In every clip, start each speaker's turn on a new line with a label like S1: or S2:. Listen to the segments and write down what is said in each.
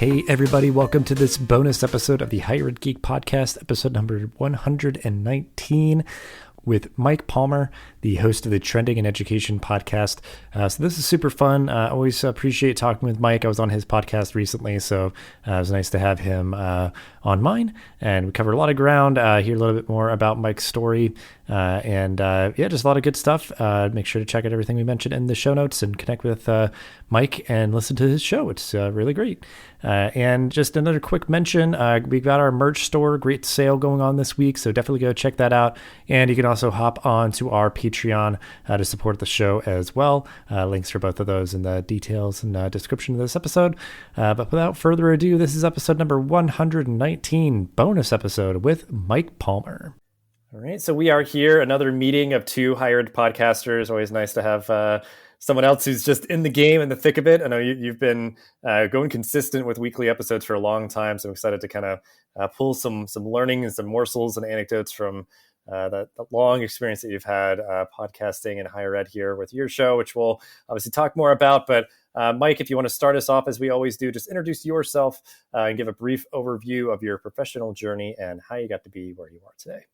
S1: Hey everybody, welcome to this bonus episode of the Higher Ed Geek Podcast, episode number 119 with Mike Palmer, the host of the Trending in Education podcast. So this is super fun. I always appreciate talking with Mike. I was on his podcast recently, so it was nice to have him on mine. And we covered a lot of ground, hear a little bit more about Mike's story, and just a lot of good stuff. Make sure to check out everything we mentioned in the show notes and connect with Mike and listen to his show. It's really great. And just another quick mention, we've got our merch store, great sale going on this week, so definitely go check that out. And you can also hop on to our Patreon to support the show as well. Links for both of those in the details and description of this episode. But without further ado, this is episode number 119, bonus episode with Mike Palmer. All right, so we are here, another meeting of two higher ed podcasters. Always nice to have someone else who's just in the game, in the thick of it. I know you've been going consistent with weekly episodes for a long time, so I'm excited to kind of pull some learning and some morsels and anecdotes from that long experience that you've had podcasting in higher ed here with your show, which we'll obviously talk more about. But Mike, if you want to start us off, as we always do, just introduce yourself and give a brief overview of your professional journey and how you got to be where you are today.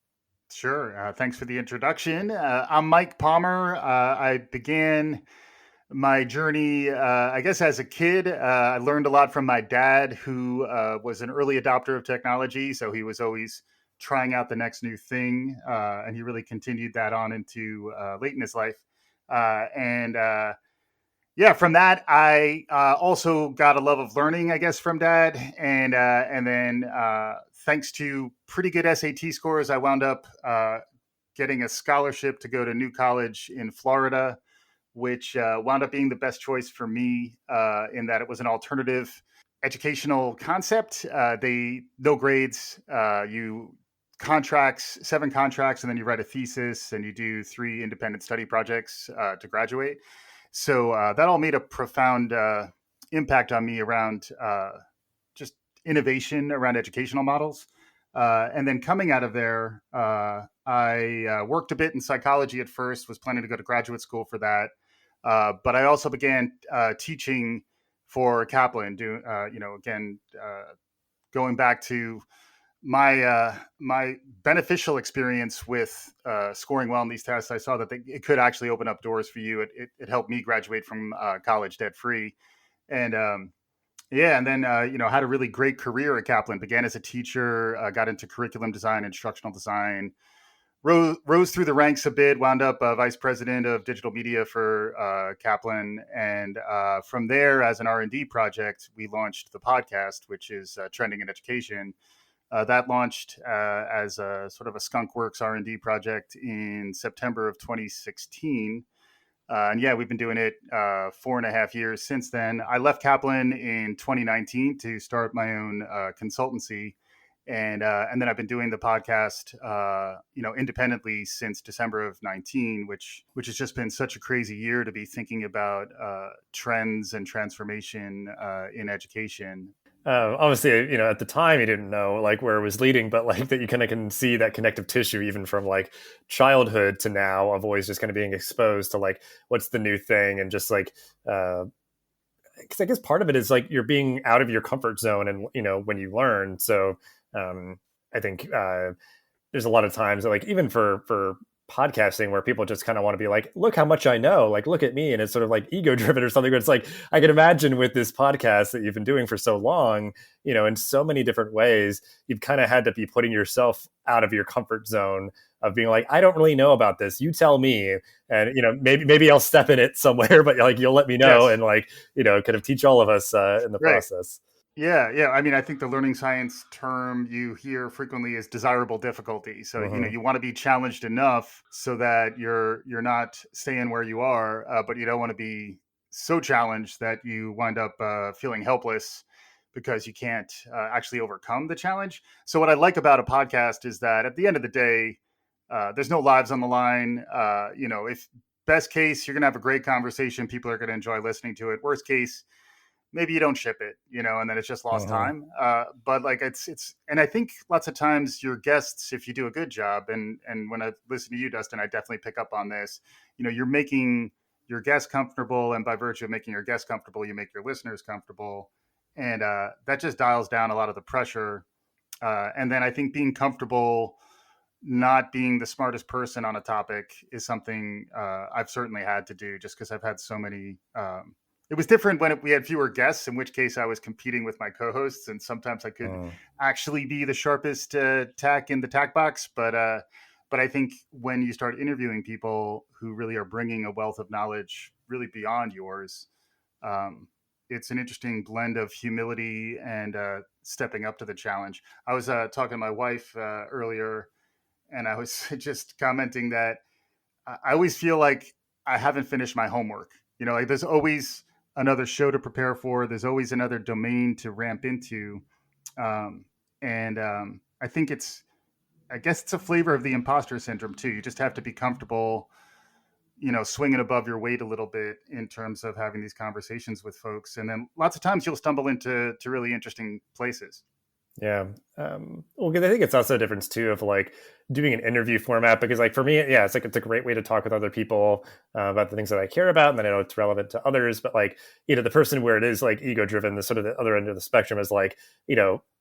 S2: Sure. Thanks for the introduction. I'm Mike Palmer. I began my journey, I guess, as a kid. I learned a lot from my dad, who was an early adopter of technology. So he was always trying out the next new thing. And he really continued that on into late in his life. From that, I also got a love of learning, I guess, from Dad. And then thanks to pretty good SAT scores, I wound up getting a scholarship to go to New College in Florida, which wound up being the best choice for me in that it was an alternative educational concept. No grades, you contracts, 7 contracts, and then you write a thesis and you do 3 independent study projects to graduate. So that all made a profound impact on me around just innovation around educational models. And then coming out of there, I worked a bit in psychology at first, was planning to go to graduate school for that. But I also began teaching for Kaplan, going back to my beneficial experience with scoring well in these tests. I saw that it could actually open up doors for you. It helped me graduate from college debt free, and then had a really great career at Kaplan. Began as a teacher, got into curriculum design, instructional design, rose through the ranks a bit, wound up vice president of digital media for Kaplan, and from there, as an R&D project, we launched the podcast, which is Trending in Education. That launched as a sort of a skunkworks R&D project in September of 2016. We've been doing it 4.5 years since then. I left Kaplan in 2019 to start my own consultancy. And then I've been doing the podcast, independently since December of 19, which has just been such a crazy year to be thinking about trends and transformation in education.
S1: Obviously, at the time you didn't know like where it was leading, but like that you kind of can see that connective tissue even from like childhood to now of always just kind of being exposed to like what's the new thing and just like because I guess part of it is like you're being out of your comfort zone and when you learn. So I think there's a lot of times like even for podcasting where people just kind of want to be like, look how much I know, like, look at me. And it's sort of like ego driven or something. But it's like, I can imagine with this podcast that you've been doing for so long, in so many different ways, you've kind of had to be putting yourself out of your comfort zone of being like, I don't really know about this. You tell me. And, maybe I'll step in it somewhere, but like, you'll let me know. Yes. And like, kind of teach all of us in the process.
S2: Yeah. I mean, I think the learning science term you hear frequently is desirable difficulty. So, you want to be challenged enough so that you're not staying where you are, but you don't want to be so challenged that you wind up feeling helpless because you can't actually overcome the challenge. So what I like about a podcast is that at the end of the day, there's no lives on the line. If best case, you're going to have a great conversation. People are going to enjoy listening to it. Worst case, maybe you don't ship it, and then it's just lost time. But like it's, and I think lots of times your guests, if you do a good job, and when I listen to you, Dustin, I definitely pick up on this, you're making your guests comfortable. And by virtue of making your guests comfortable, you make your listeners comfortable. and that just dials down a lot of the pressure. And then I think being comfortable not being the smartest person on a topic is something I've certainly had to do, just because I've had so many. It was different when we had fewer guests, in which case I was competing with my co-hosts, and sometimes I could actually be the sharpest tack in the tack box. But I think when you start interviewing people who really are bringing a wealth of knowledge really beyond yours, it's an interesting blend of humility and stepping up to the challenge. I was talking to my wife earlier, and I was just commenting that I always feel like I haven't finished my homework. Like there's always another show to prepare for. There's always another domain to ramp into. And I think I guess it's a flavor of the imposter syndrome too. You just have to be comfortable, swinging above your weight a little bit in terms of having these conversations with folks. And then lots of times you'll stumble into really interesting places.
S1: Yeah. Well, because I think it's also a difference too of like doing an interview format, because like for me, yeah, it's a great way to talk with other people about the things that I care about, and then I know it's relevant to others. But like, the person where it is like ego driven, the sort of the other end of the spectrum is like,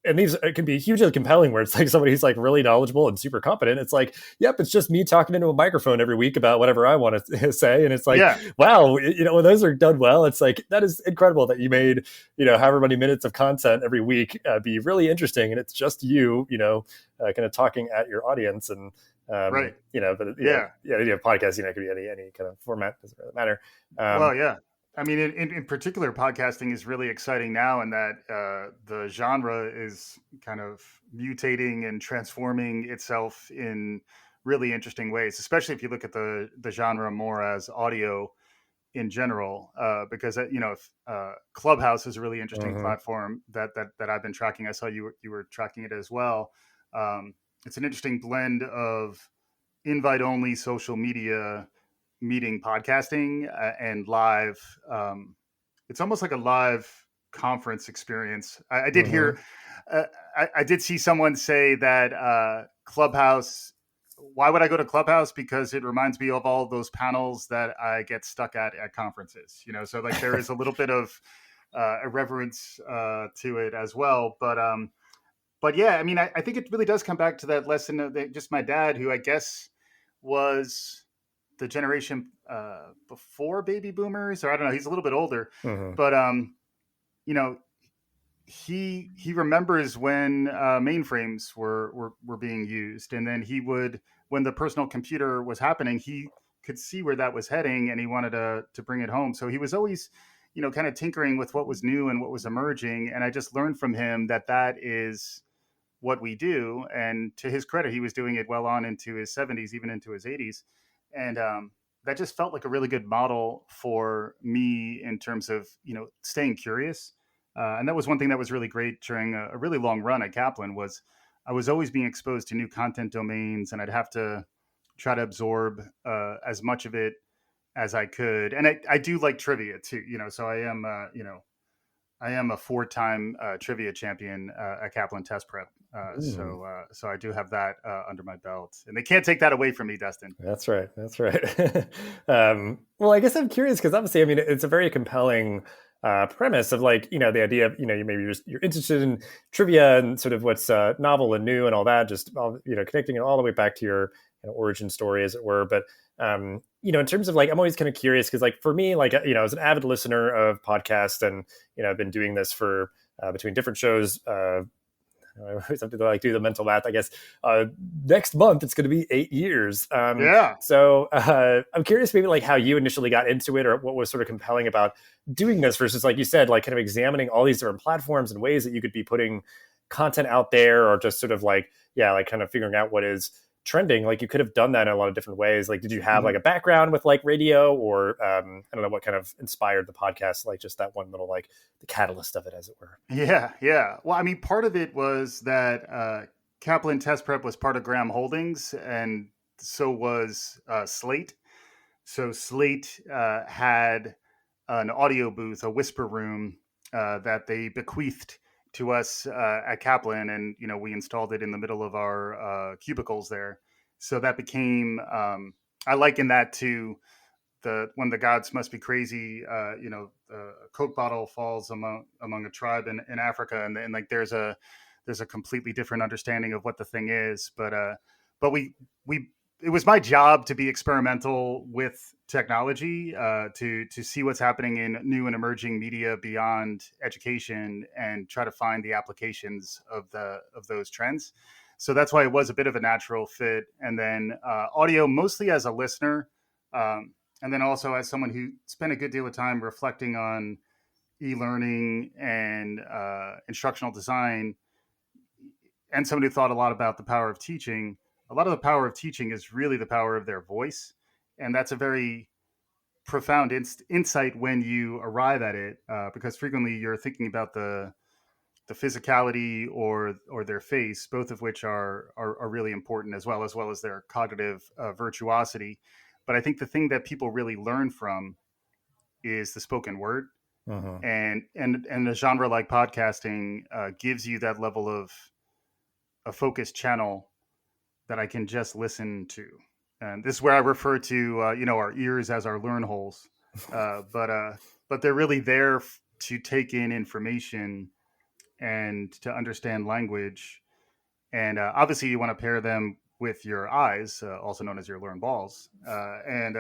S1: and these it can be hugely compelling where it's like somebody who's like really knowledgeable and super competent. It's like, yep, it's just me talking into a microphone every week about whatever I want to say. And it's like, wow, when those are done well, it's like, that is incredible that you made, however many minutes of content every week be really interesting. And it's just you, kind of talking at your audience. And,
S2: right.
S1: But podcast, it could be any kind of format, doesn't really matter.
S2: Well, yeah. I mean, in particular, podcasting is really exciting now in that the genre is kind of mutating and transforming itself in really interesting ways, especially if you look at the genre more as audio in general, because, Clubhouse is a really interesting platform that I've been tracking. I saw you were tracking it as well. It's an interesting blend of invite-only social media meeting podcasting and live. It's almost like a live conference experience. I did hear, I did see someone say that Clubhouse, why would I go to Clubhouse? Because it reminds me of all those panels that I get stuck at conferences, so like there is a little bit of irreverence to it as well. But yeah, I mean, I think it really does come back to that lesson of just my dad, who I guess was the generation before baby boomers, or I don't know, he's a little bit older, but he remembers when mainframes were being used, and then he would, when the personal computer was happening, he could see where that was heading, and he wanted to bring it home. So he was always, kind of tinkering with what was new and what was emerging. And I just learned from him that is what we do. And to his credit, he was doing it well on into his 70s, even into his 80s. And that just felt like a really good model for me in terms of, staying curious. And that was one thing that was really great during a really long run at Kaplan, was I was always being exposed to new content domains, and I'd have to try to absorb as much of it as I could. And I do like trivia too, so I am, I am a 4-time trivia champion at Kaplan Test Prep. So I do have that under my belt, and they can't take that away from me, Dustin.
S1: That's right. Well, I guess I'm curious because obviously, I mean, it's a very compelling premise of like, the idea of, maybe you're interested in trivia and sort of what's novel and new and all that, just, connecting it all the way back to your origin story, as it were. But, in terms of like, I'm always kind of curious because like for me, like, as an avid listener of podcasts, and, I've been doing this for between different shows, I always have to like do the mental math. I guess next month it's going to be 8 years. So I'm curious, maybe like how you initially got into it, or what was sort of compelling about doing this versus, like you said, like kind of examining all these different platforms and ways that you could be putting content out there, or just sort of like, like kind of figuring out what is trending. Like you could have done that in a lot of different ways. Like, did you have like a background with like radio, or I don't know what kind of inspired the podcast, like just that one little, like the catalyst of it, as it were?
S2: Yeah. Well, I mean, part of it was that Kaplan Test Prep was part of Graham Holdings, and so was Slate. So Slate had an audio booth, a whisper room that they bequeathed to us at Kaplan, and we installed it in the middle of our cubicles there. So that became I liken that to when the gods must be crazy, a Coke bottle falls among a tribe in Africa, and like there's a completely different understanding of what the thing is. But we it was my job to be experimental with technology, to see what's happening in new and emerging media beyond education, and try to find the applications of those trends. So that's why it was a bit of a natural fit. And then audio, mostly as a listener, and then also as someone who spent a good deal of time reflecting on e-learning and instructional design, and someone who thought a lot about the power of teaching. A lot of the power of teaching is really the power of their voice, and that's a very profound insight when you arrive at it, because frequently you're thinking about the physicality or their face, both of which are really important, as well as their cognitive virtuosity. But I think the thing that people really learn from is the spoken word,
S1: Uh-huh.
S2: and a genre like podcasting gives you that level of a focused channel that I can just listen to. And this is where I refer to our ears as our learn holes, but they're really there to take in information and to understand language. And obviously, you want to pair them with your eyes, also known as your learn balls, and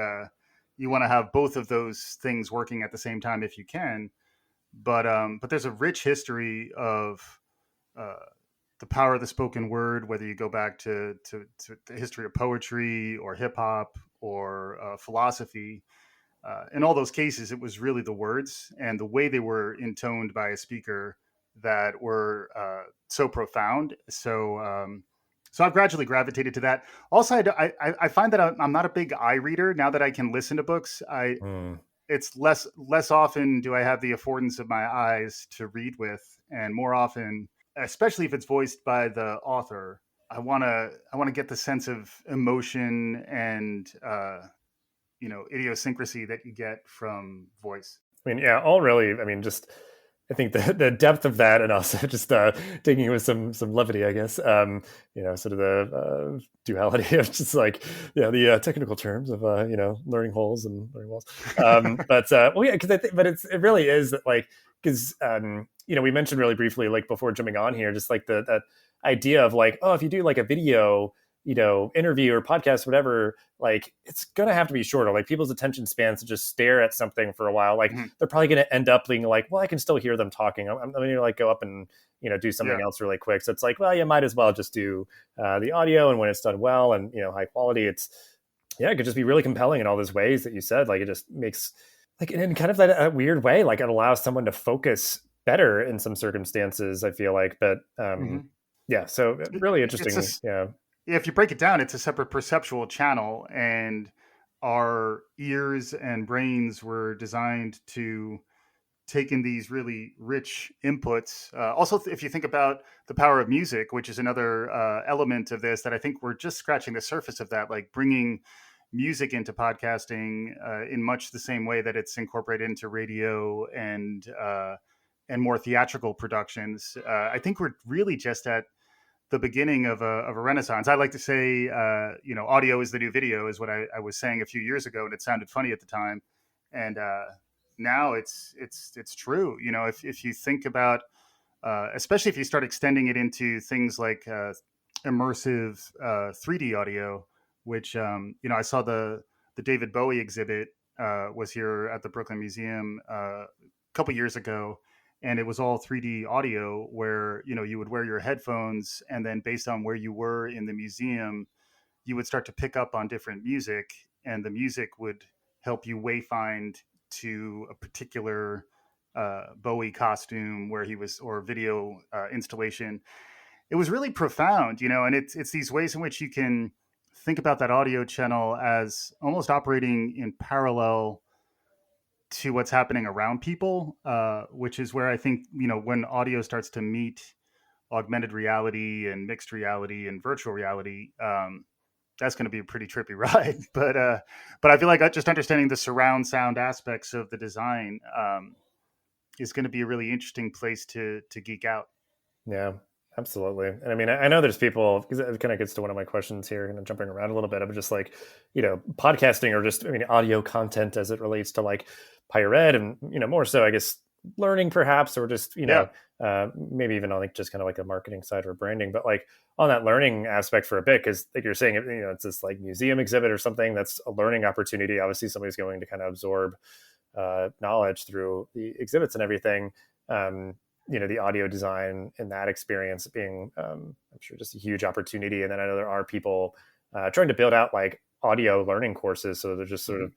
S2: you want to have both of those things working at the same time if you can. But there's a rich history of uh, the power of the spoken word, whether you go back to the history of poetry or hip hop or philosophy. In all those cases, it was really the words and the way they were intoned by a speaker that were so profound. So I've gradually gravitated to that. Also, I find that I'm not a big eye reader now that I can listen to books.
S1: Mm.
S2: It's less often do I have the affordance of my eyes to read with, and more often, especially if it's voiced by the author, I want to get the sense of emotion and idiosyncrasy that you get from voice.
S1: I mean, yeah, all really. I mean, just I think the depth of that, and also just taking it with some levity, I guess. Sort of the duality of just like the technical terms of learning holes and learning walls. Well, yeah, because it really is that, like, because we mentioned really briefly, like, before jumping on here, just like that idea of like, oh, if you do like a video interview or podcast, whatever, like it's gonna have to be shorter. Like people's attention spans to just stare at something for a while, like they're probably gonna end up being like, well, I can still hear them talking. I'm gonna like go up and do something else really quick. So it's like, well, you might as well just do the audio, and when it's done well and high quality, it could just be really compelling in all those ways that you said. Like it just makes, like, in kind of that weird way, like it allows someone to focus better in some circumstances, I feel like. But so really interesting.
S2: If you break it down, it's a separate perceptual channel, and our ears and brains were designed to take in these really rich inputs. Also, if you think about the power of music, which is another element of this, that I think we're just scratching the surface of that, like bringing music into podcasting in much the same way that it's incorporated into radio and more theatrical productions. I think we're really just at the beginning of a renaissance. I like to say, audio is the new video, is what I was saying a few years ago, and it sounded funny at the time. And now it's true. If you think about, especially if you start extending it into things like immersive 3D audio, which I saw the David Bowie exhibit was here at the Brooklyn Museum a couple years ago, and it was all 3D audio where you would wear your headphones, and then based on where you were in the museum, you would start to pick up on different music, and the music would help you wayfind to a particular Bowie costume where he was, or video installation. It was really profound, and it's these ways in which you can think about that audio channel as almost operating in parallel to what's happening around people, which is where I think, when audio starts to meet augmented reality and mixed reality and virtual reality, that's going to be a pretty trippy ride. But I feel like just understanding the surround sound aspects of the design is going to be a really interesting place to geek out.
S1: Yeah, Absolutely. And I mean, I know there's people, because it kind of gets to one of my questions here, kind of jumping around a little bit. I'm just like, podcasting or just, I mean, audio content as it relates to like higher ed and, more so, I guess, learning perhaps, or just,
S2: Yeah.
S1: maybe even on like just kind of like a marketing side or branding, but like on that learning aspect for a bit, because like you're saying, it's this like museum exhibit or something that's a learning opportunity. Obviously, somebody's going to kind of absorb knowledge through the exhibits and everything. Um, the audio design and that experience being, I'm sure, just a huge opportunity. And then I know there are people trying to build out like audio learning courses. So they're just sort of,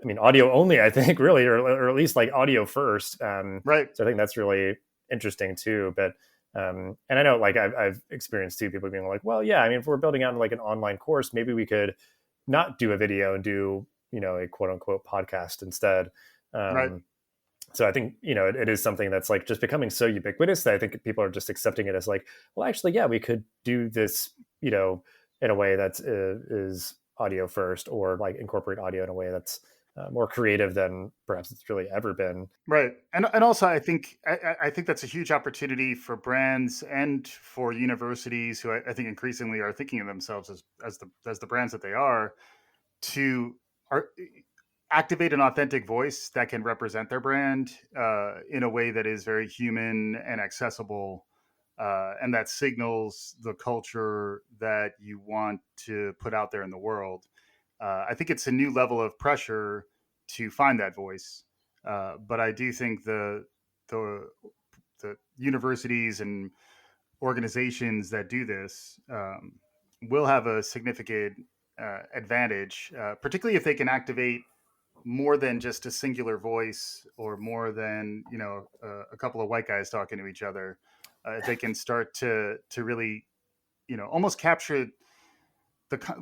S1: I mean, audio only, I think, really, or at least like audio first.
S2: Right.
S1: So I think that's really interesting too. But and I know like I've experienced too, people being like, well, yeah, I mean, if we're building out like an online course, maybe we could not do a video and do, a quote unquote podcast instead.
S2: Right.
S1: So I think, it is something that's like just becoming so ubiquitous that I think people are just accepting it as like, well, actually, yeah, we could do this, in a way that is audio first, or like incorporate audio in a way that's more creative than perhaps it's really ever been.
S2: Right. And also I think that's a huge opportunity for brands and for universities who I think increasingly are thinking of themselves as the brands that they are, to are, activate an authentic voice that can represent their brand in a way that is very human and accessible, and that signals the culture that you want to put out there in the world. I think it's a new level of pressure to find that voice, but I do think the the universities and organizations that do this will have a significant advantage, particularly if they can activate more than just a singular voice, or more than a couple of white guys talking to each other. If they can start to really almost capture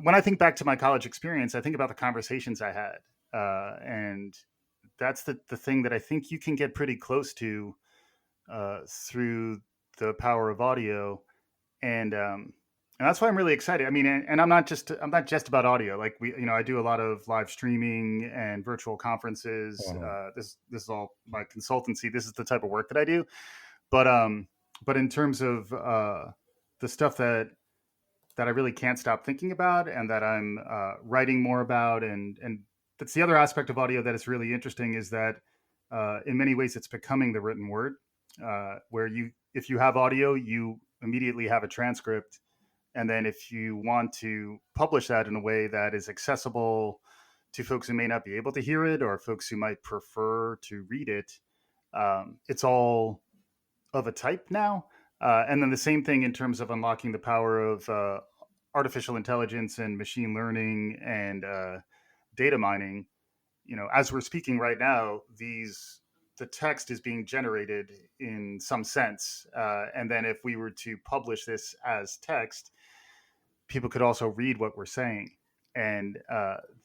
S2: when I think back to my college experience, I think about the conversations I had, and that's the thing that I think you can get pretty close to through the power of audio. And that's why I'm really excited. I mean, and I'm not just about audio. Like I do a lot of live streaming and virtual conferences.
S1: Mhm.
S2: This is all my consultancy. This is the type of work that I do. But in terms of the stuff that I really can't stop thinking about, and that I'm writing more about, and that's the other aspect of audio that is really interesting, is that in many ways it's becoming the written word, where if you have audio, you immediately have a transcript, and then if you want to publish that in a way that is accessible to folks who may not be able to hear it, or folks who might prefer to read it, it's all of a type now. And then the same thing in terms of unlocking the power of artificial intelligence and machine learning and data mining. As we're speaking right now, the text is being generated in some sense, and then if we were to publish this as text, people could also read what we're saying, and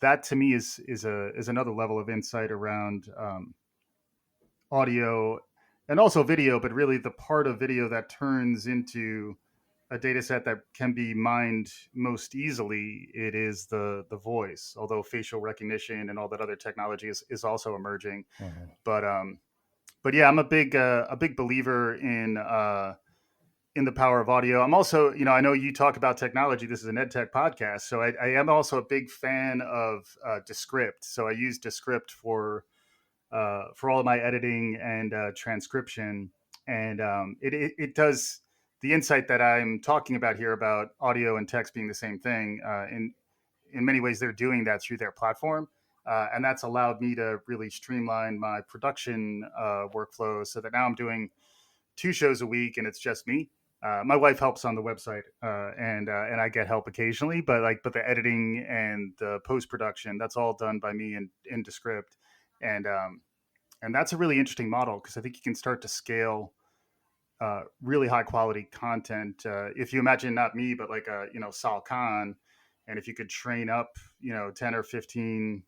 S2: that to me is another level of insight around audio and also video, but really the part of video that turns into a data set that can be mined most easily. It is the voice, although facial recognition and all that other technology is also emerging.
S1: Mhm.
S2: But but yeah, I'm a big believer in the power of audio. I'm also, I know you talk about technology. This is an ed tech podcast, so I am also a big fan of Descript. So I use Descript for all of my editing and transcription, and it does the insight that I'm talking about here about audio and text being the same thing. In many ways, they're doing that through their platform. And that's allowed me to really streamline my production workflow, so that now I'm doing 2 shows a week, and it's just me. My wife helps on the website, and I get help occasionally, but the editing and the post production, that's all done by me in Descript, and and that's a really interesting model, because I think you can start to scale really high quality content. If you imagine not me, but like Sal Khan, and if you could train up 10 or 15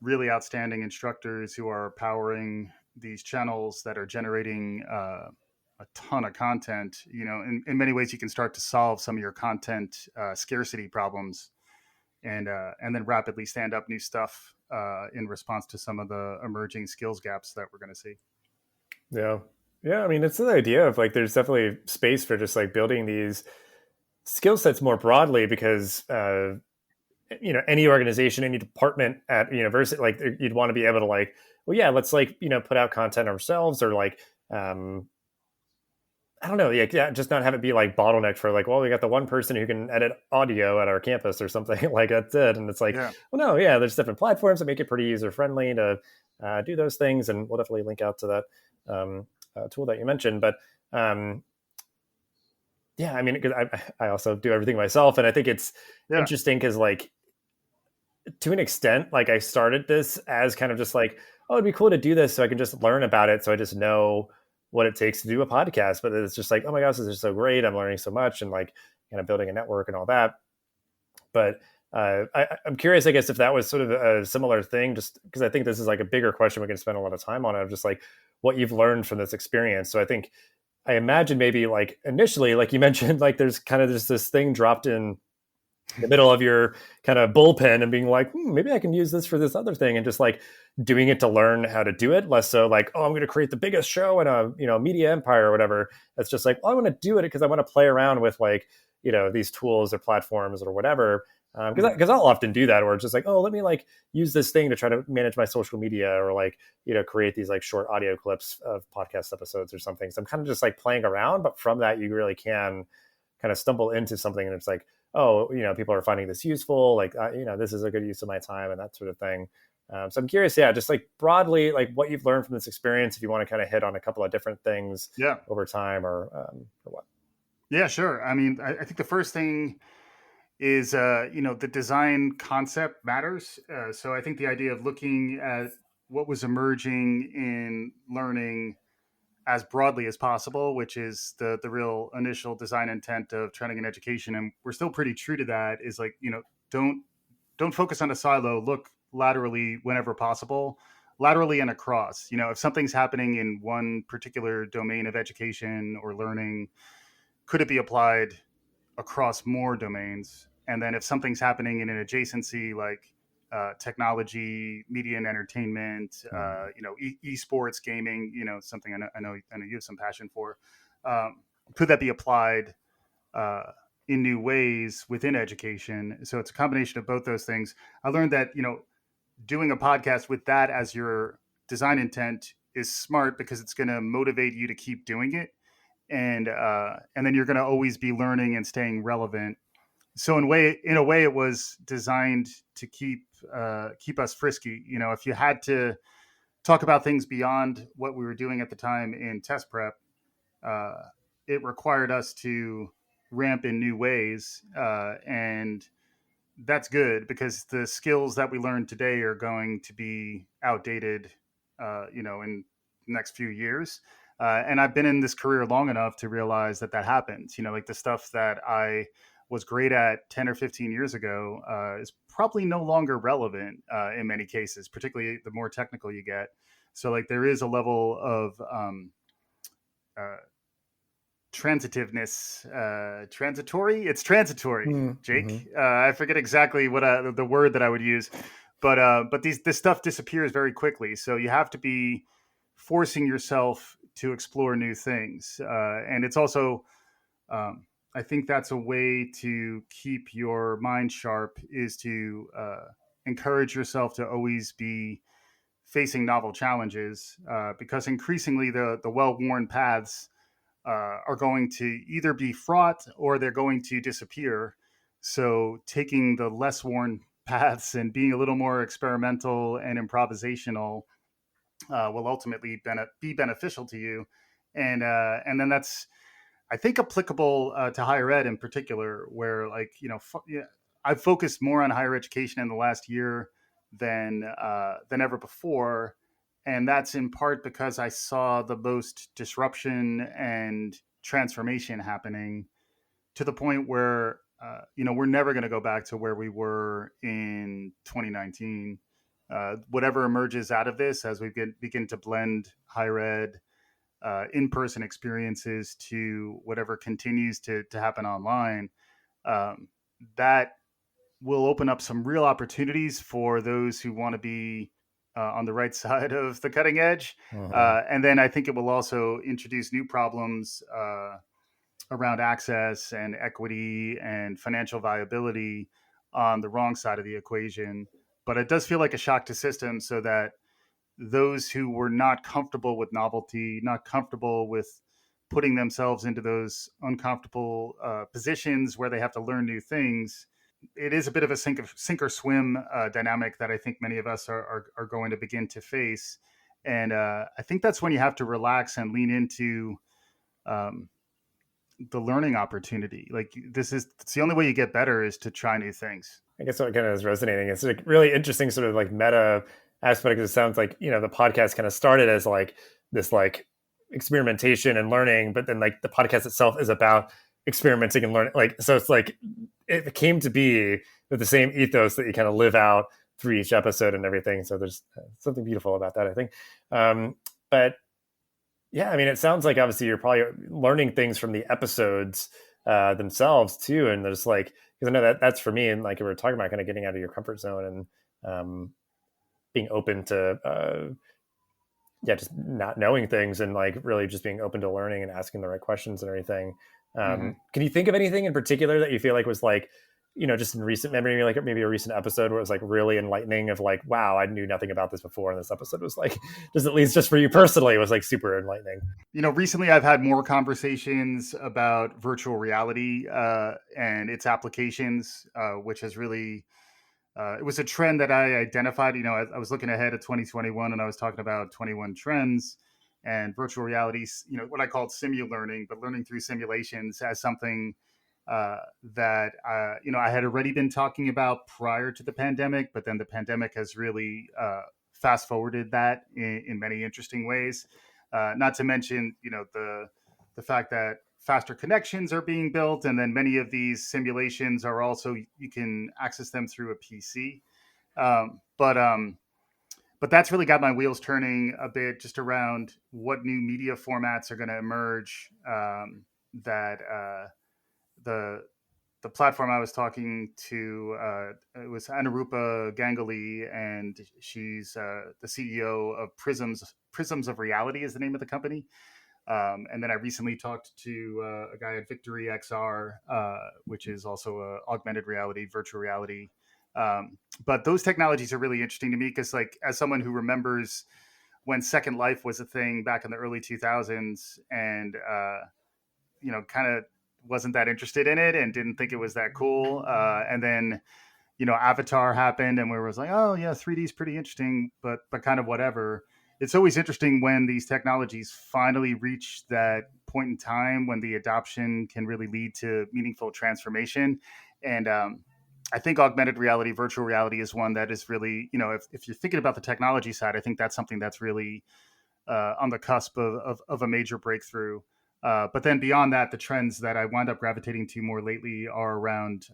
S2: really outstanding instructors who are powering these channels that are generating a ton of content, in many ways you can start to solve some of your content scarcity problems, and then rapidly stand up new stuff in response to some of the emerging skills gaps that we're going to see.
S1: Yeah. Yeah, I mean, it's the idea of like there's definitely space for just like building these skill sets more broadly because any organization, any department at university, like you'd want to be able to like, well, yeah, let's like put out content ourselves or like um, I don't know, yeah, just not have it be like bottlenecked for like, well, we got the one person who can edit audio at our campus or something like that's it. And it's like,
S2: Yeah.
S1: well, no, yeah, there's different platforms that make it pretty user friendly to do those things, and we'll definitely link out to that tool that you mentioned. But um, yeah, I mean, because I also do everything myself, and I think it's
S2: Yeah.
S1: interesting because like to an extent, like I started this as kind of just like, oh, it'd be cool to do this so I can just learn about it. So I just know what it takes to do a podcast. But it's just like, oh my gosh, this is so great. I'm learning so much and like kind of building a network and all that. But I'm curious, I guess, if that was sort of a similar thing, just because I think this is like a bigger question we can spend a lot of time on, of just like what you've learned from this experience. So I imagine maybe like initially, like you mentioned, like there's kind of just this thing dropped in the middle of your kind of bullpen and being like, maybe I can use this for this other thing, and just like doing it to learn how to do it. Less so like, oh, I'm going to create the biggest show in a media empire or whatever. That's just like, well, I want to do it because I want to play around with like these tools or platforms or whatever. Because I'll often do that, or it's just like, oh, let me like use this thing to try to manage my social media, or like create these like short audio clips of podcast episodes or something. So I'm kind of just like playing around, but from that you really can kind of stumble into something, and it's like, oh, people are finding this useful, like this is a good use of my time and that sort of thing. So I'm curious, yeah, just like broadly, like what you've learned from this experience, if you want to kind of hit on a couple of different things
S2: Yeah.
S1: over time, or what.
S2: Yeah, sure. I mean, I think the first thing is, the design concept matters. So I think the idea of looking at what was emerging in learning as broadly as possible, which is the real initial design intent of training and education, and we're still pretty true to that. Is like, don't don't focus on a silo. Look laterally whenever possible, laterally and across. If something's happening in one particular domain of education or learning, could it be applied across more domains? And then if something's happening in an adjacency like technology, media and entertainment, esports, gaming, something I know you have some passion for. Could that be applied uh, in new ways within education? So it's a combination of both those things. I learned that doing a podcast with that as your design intent is smart because it's going to motivate you to keep doing it, and then you're going to always be learning and staying relevant. So in a way, it was designed to keep us frisky. If you had to talk about things beyond what we were doing at the time in test prep, uh, it required us to ramp in new ways, and that's good because the skills that we learn today are going to be outdated, in the next few years. And I've been in this career long enough to realize that that happens. Like the stuff that I was great at 10 or 15 years ago is probably no longer relevant in many cases, particularly the more technical you get. So, like, there is a level of uh, transitiveness, transitory. It's transitory,
S1: Mm-hmm.
S2: Jake. I forget exactly what the word that I would use, but this stuff disappears very quickly. So you have to be forcing yourself to explore new things, and it's also, I think that's a way to keep your mind sharp, is to encourage yourself to always be facing novel challenges, because increasingly the well worn paths are going to either be fraught or they're going to disappear. So taking the less worn paths and being a little more experimental and improvisational will ultimately be beneficial to you. And then that's, I think, applicable to higher ed in particular, where, like, yeah, I've focused more on higher education in the last year than ever before, and that's in part because I saw the most disruption and transformation happening, to the point where we're never going to go back to where we were in 2019. Whatever emerges out of this as we begin to blend higher ed in-person experiences to whatever continues to happen online, um, that will open up some real opportunities for those who want to be on the right side of the cutting edge.
S1: Mhm.
S2: And then I think it will also introduce new problems around access and equity and financial viability on the wrong side of the equation. But it does feel like a shock to systems, so that those who were not comfortable with novelty, not comfortable with putting themselves into those uncomfortable positions where they have to learn new things, it is a bit of a sink or swim dynamic that I think many of us are going to begin to face. And I think that's when you have to relax and lean into um, the learning opportunity. Like it's the only way you get better is to try new things.
S1: I guess what kind of is resonating. It's like really interesting sort of like meta aspect. It sounds like, the podcast kind of started as like this like experimentation and learning, but then like the podcast itself is about experimenting and learning. Like, so it's like it came to be with the same ethos that you kind of live out through each episode and everything. So there's something beautiful about that, I think. But yeah, I mean, it sounds like obviously you're probably learning things from the episodes themselves too, and there's like, because I know that's for me, and like we were talking about, kind of getting out of your comfort zone and being open to just not knowing things, and like really just being open to learning and asking the right questions and everything.
S2: Mm-hmm.
S1: Can you think of anything in particular that you feel like was like, just in recent memory, like maybe a recent episode where it was like really enlightening of like, wow, I knew nothing about this before, and this episode was like, just at least just for you personally, was like super enlightening.
S2: Recently I've had more conversations about virtual reality and its applications, which has really, it was a trend that I identified. I was looking ahead at 2021 and I was talking about 21 trends and virtual realities, what I called simu-learning, but learning through simulations as something that, I had already been talking about prior to the pandemic, but then the pandemic has really fast forwarded that in many interesting ways. Not to mention, the fact that faster connections are being built, and then many of these simulations are also, you can access them through a PC. But that's really got my wheels turning a bit, just around what new media formats are going to emerge. That the the platform I was talking to, it was Anurupa Ganguly, and she's the CEO of Prisms of Reality is the name of the company. And then I recently talked to a guy at Victory XR, which is also a augmented reality, virtual reality. But those technologies are really interesting to me because, like, as someone who remembers when Second Life was a thing back in the early 2000s, and kind of wasn't that interested in it and didn't think it was that cool. And then, Avatar happened, and we were like, oh yeah, 3D is pretty interesting, but kind of whatever. It's always interesting when these technologies finally reach that point in time when the adoption can really lead to meaningful transformation. And I think augmented reality, virtual reality is one that is really, if you're thinking about the technology side, I think that's something that's really on the cusp of a major breakthrough. But then beyond that, the trends that I wind up gravitating to more lately are around,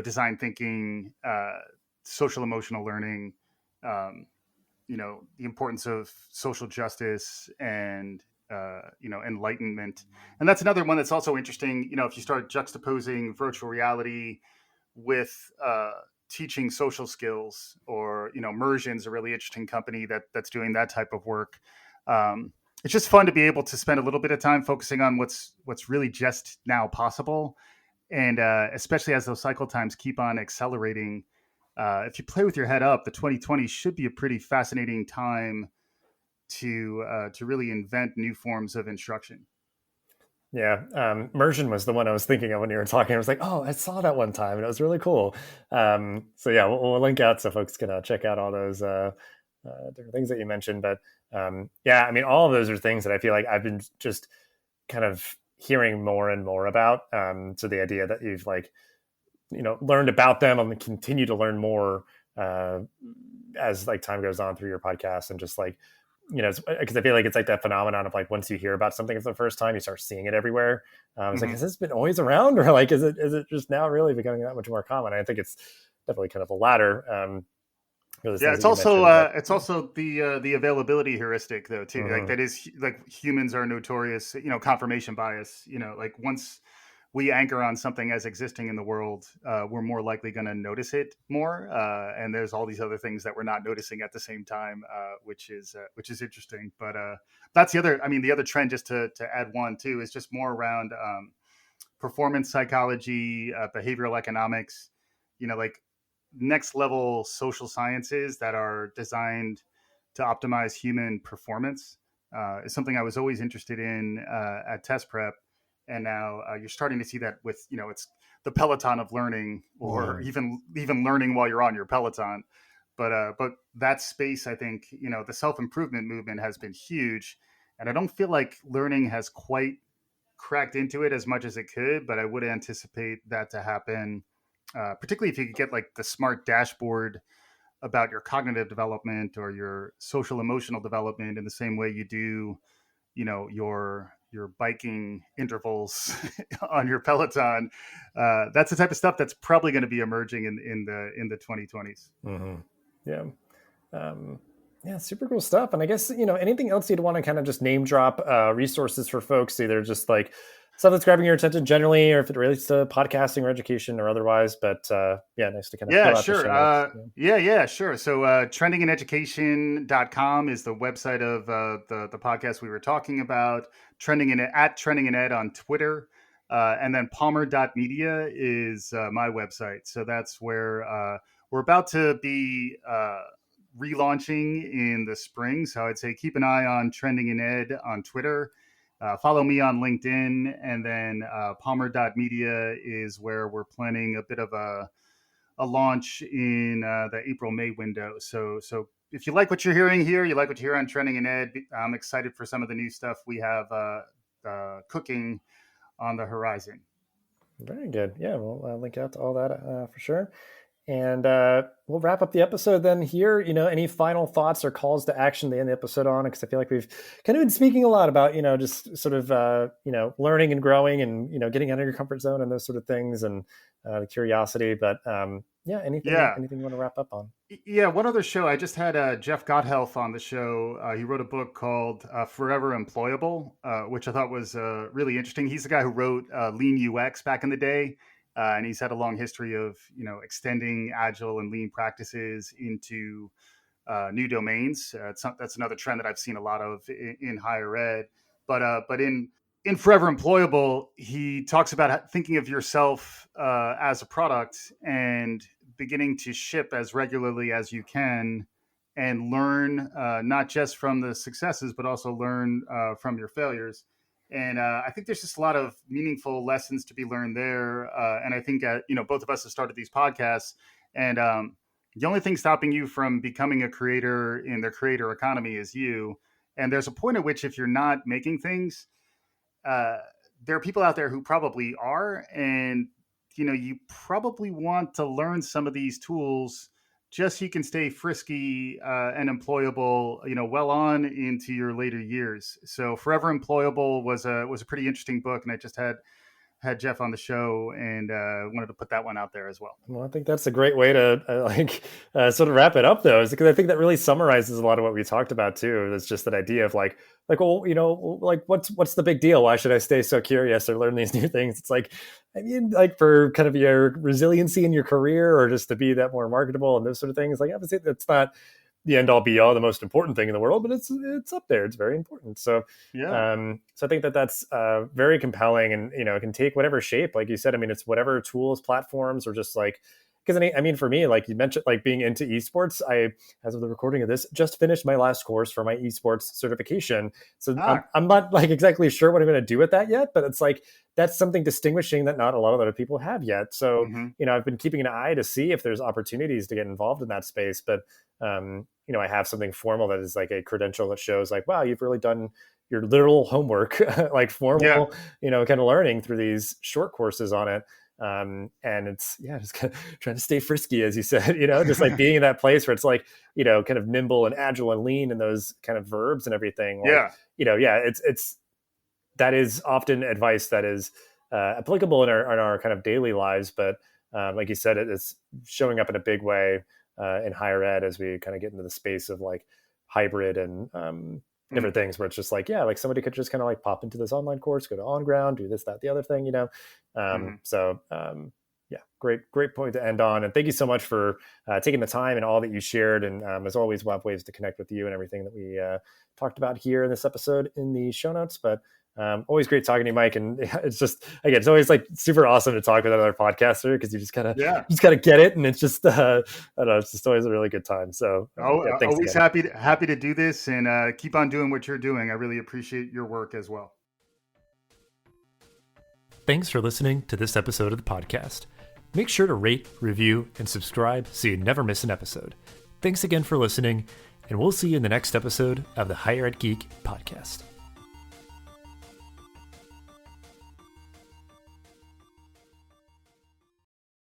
S2: design thinking, social emotional learning, the importance of social justice and, enlightenment. And that's another one that's also interesting. If you start juxtaposing virtual reality with teaching social skills, or, Immersion's a really interesting company that's doing that type of work. It's just fun to be able to spend a little bit of time focusing on what's really just now possible. And especially as those cycle times keep on accelerating, if you play with your head up, the 2020 should be a pretty fascinating time to really invent new forms of instruction.
S1: Yeah, immersion was the one I was thinking of when you were talking. I was like, oh, I saw that one time and it was really cool. So yeah, we'll link out so folks can check out all those different things that you mentioned. But yeah, I mean, all of those are things that I feel like I've been just kind of hearing more and more about. So the idea that you've like, learned about them and continue to learn more as like time goes on through your podcast, and just like, because I feel like it's like that phenomenon of like, once you hear about something for the first time, you start seeing it everywhere. It's like, has this been always around, or like, is it just now really becoming that much more common? I think it's definitely kind of the latter.
S2: Yeah, it's also the availability heuristic though too. Like that is, like, humans are notorious, confirmation bias. Like once we anchor on something as existing in the world, we're more likely going to notice it more. And there's all these other things that we're not noticing at the same time, which is interesting. But that's the other trend, just to add one too, is just more around performance psychology, behavioral economics, like next level social sciences that are designed to optimize human performance, is something I was always interested in at test prep. And now you're starting to see that with, it's the Peloton of learning, or even learning while you're on your Peloton. But that space, I think, the self-improvement movement has been huge. And I don't feel like learning has quite cracked into it as much as it could, but I would anticipate that to happen, particularly if you could get like the smart dashboard about your cognitive development or your social emotional development in the same way you do, your biking intervals on your Peloton. That's the type of stuff that's probably going to be emerging in the 2020s.
S1: Mm-hmm. Yeah. Yeah, super cool stuff. And I guess, anything else you'd want to kind of just name drop resources for folks, either just like stuff that's grabbing your attention generally, or if it relates to podcasting or education or otherwise. But nice to kind of fill out
S2: sure.
S1: the show notes.
S2: Sure. So trendingineducation.com is the website of the podcast we were talking about. Trending in Ed on Twitter. And then palmer.media is my website. So that's where we're about to be relaunching in the spring. So I'd say keep an eye on Trending in Ed on Twitter. Follow me on LinkedIn, and then palmer.media is where we're planning a bit of a launch in the April-May window. So if you like what you're hearing here, you like what you hear on Trending in Ed, I'm excited for some of the new stuff we have cooking on the horizon.
S1: Very good. Yeah, we'll link out to all that for sure. And we'll wrap up the episode then here. Any final thoughts or calls to action to end the episode on? Because I feel like we've kind of been speaking a lot about, just sort of, learning and growing and, getting out of your comfort zone and those sort of things, and the curiosity. But anything you want to wrap up on?
S2: Yeah, one other show. I just had Jeff Gotthelf on the show. He wrote a book called Forever Employable, which I thought was really interesting. He's the guy who wrote Lean UX back in the day. And he's had a long history of, extending agile and lean practices into new domains. That's another trend that I've seen a lot of in higher ed. But in Forever Employable, he talks about thinking of yourself as a product and beginning to ship as regularly as you can, and learn not just from the successes, but also learn from your failures. And I think there's just a lot of meaningful lessons to be learned there. And I think, both of us have started these podcasts, and the only thing stopping you from becoming a creator in the creator economy is you. And there's a point at which, if you're not making things, there are people out there who probably are. And, you probably want to learn some of these tools just so you can stay frisky and employable, well on into your later years. So Forever Employable was a pretty interesting book, and I just had Jeff on the show, and wanted to put that one out there as well.
S1: Well, I think that's a great way to sort of wrap it up, though, is because I think that really summarizes a lot of what we talked about too. It's just that idea of like, well, what's the big deal? Why should I stay so curious or learn these new things? It's like, for kind of your resiliency in your career, or just to be that more marketable and those sort of things. Like, obviously, that's not the end all be all, the most important thing in the world, but it's up there. It's very important. So, so I think that's very compelling, and, it can take whatever shape, like you said. It's whatever tools, platforms, or just like, because for me, like you mentioned, like being into esports, I, as of the recording of this, just finished my last course for my esports certification. So I'm not like exactly sure what I'm going to do with that yet, but it's like, that's something distinguishing that not a lot of other people have yet. So, I've been keeping an eye to see if there's opportunities to get involved in that space. But, I have something formal that is like a credential that shows like, wow, you've really done your literal homework, like formal, kind of learning through these short courses on it. And it's, just kind of trying to stay frisky, as you said, just like being in that place where it's like, kind of nimble and agile and lean, and those kind of verbs and everything. Like, it's, that is often advice that is applicable in our kind of daily lives. But like you said, it's showing up in a big way in higher ed as we kind of get into the space of like hybrid and different things, where it's just like, like somebody could just kind of like pop into this online course, go to On Ground, do this, that, the other thing, Yeah, great point to end on. And thank you so much for taking the time and all that you shared. And as always, we'll have ways to connect with you and everything that we talked about here in this episode in the show notes. But always great talking to you, Mike. And it's just, again, it's always like super awesome to talk with another podcaster because you just gotta get it. And it's just, I don't know, it's just always a really good time. So thanks
S2: always
S1: again.
S2: happy to do this, and keep on doing what you're doing. I really appreciate your work as well.
S1: Thanks for listening to this episode of the podcast. Make sure to rate, review, and subscribe so you never miss an episode. Thanks again for listening, and we'll see you in the next episode of the Higher Ed Geek podcast.